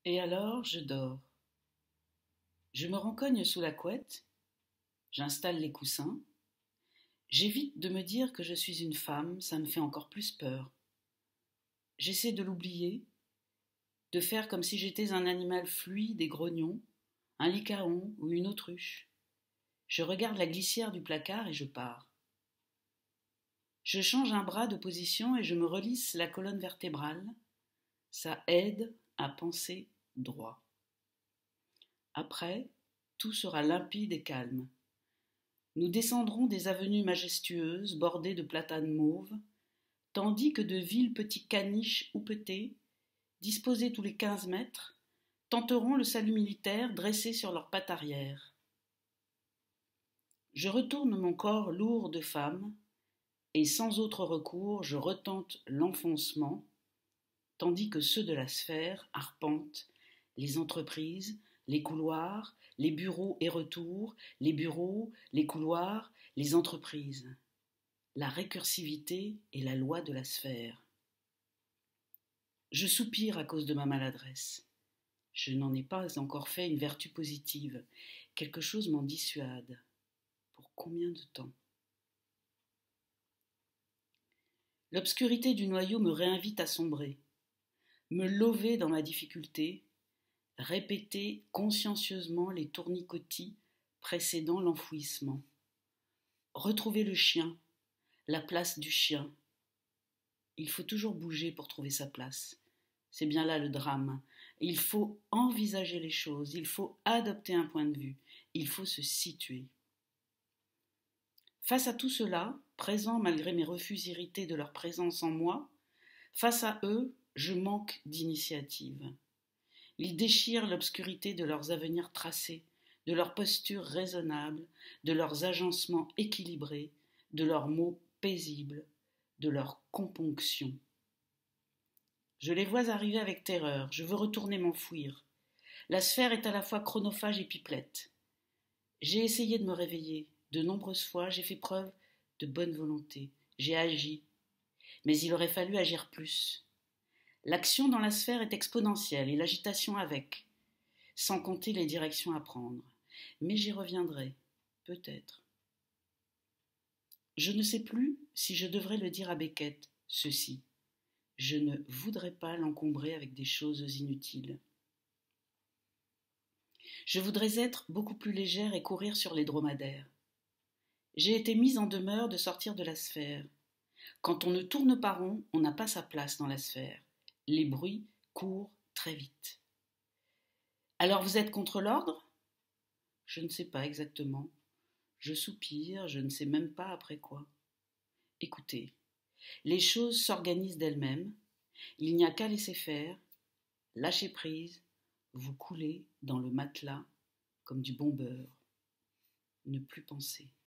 Et alors, je dors. Je me rencogne sous la couette, j'installe les coussins. J'évite de me dire que je suis une femme, ça me fait encore plus peur. J'essaie de l'oublier, de faire comme si j'étais un animal fluide et grognon, un lycaon ou une autruche. Je regarde la glissière du placard et je pars. Je change un bras de position et je me relisse la colonne vertébrale. Ça aide à penser droit. Après, tout sera limpide et calme. Nous descendrons des avenues majestueuses bordées de platanes mauves, tandis que de vils petits caniches houppettés, disposés tous les 15 mètres, tenteront le salut militaire dressé sur leurs pattes arrière. Je retourne mon corps lourd de femme, et sans autre recours, je retente l'enfoncement, tandis que ceux de la sphère arpentent les entreprises, les couloirs, les bureaux et retours, les bureaux, les couloirs, les entreprises. La récursivité est la loi de la sphère. Je soupire à cause de ma maladresse. Je n'en ai pas encore fait une vertu positive. Quelque chose m'en dissuade. Pour combien de temps? L'obscurité du noyau me réinvite à sombrer, me lever dans ma difficulté, répéter consciencieusement les tournicotis précédant l'enfouissement. Retrouver le chien, la place du chien. Il faut toujours bouger pour trouver sa place. C'est bien là le drame. Il faut envisager les choses, il faut adopter un point de vue, il faut se situer. Face à tout cela, présent malgré mes refus irrités de leur présence en moi, face à eux, je manque d'initiative. Ils déchirent l'obscurité de leurs avenirs tracés, de leurs postures raisonnables, de leurs agencements équilibrés, de leurs mots paisibles, de leurs componctions. Je les vois arriver avec terreur, je veux retourner m'enfouir. La sphère est à la fois chronophage et pipelette. J'ai essayé de me réveiller, de nombreuses fois j'ai fait preuve de bonne volonté, j'ai agi, mais il aurait fallu agir plus. L'action dans la sphère est exponentielle et l'agitation avec, sans compter les directions à prendre. Mais j'y reviendrai, peut-être. Je ne sais plus si je devrais le dire à Beckett, ceci. Je ne voudrais pas l'encombrer avec des choses inutiles. Je voudrais être beaucoup plus légère et courir sur les dromadaires. J'ai été mise en demeure de sortir de la sphère. Quand on ne tourne pas rond, on n'a pas sa place dans la sphère. Les bruits courent très vite. Alors vous êtes contre l'ordre? Je ne sais pas exactement. Je soupire, je ne sais même pas après quoi. Écoutez, les choses s'organisent d'elles-mêmes. Il n'y a qu'à laisser faire, lâcher prise, vous couler dans le matelas comme du bon beurre. Ne plus penser.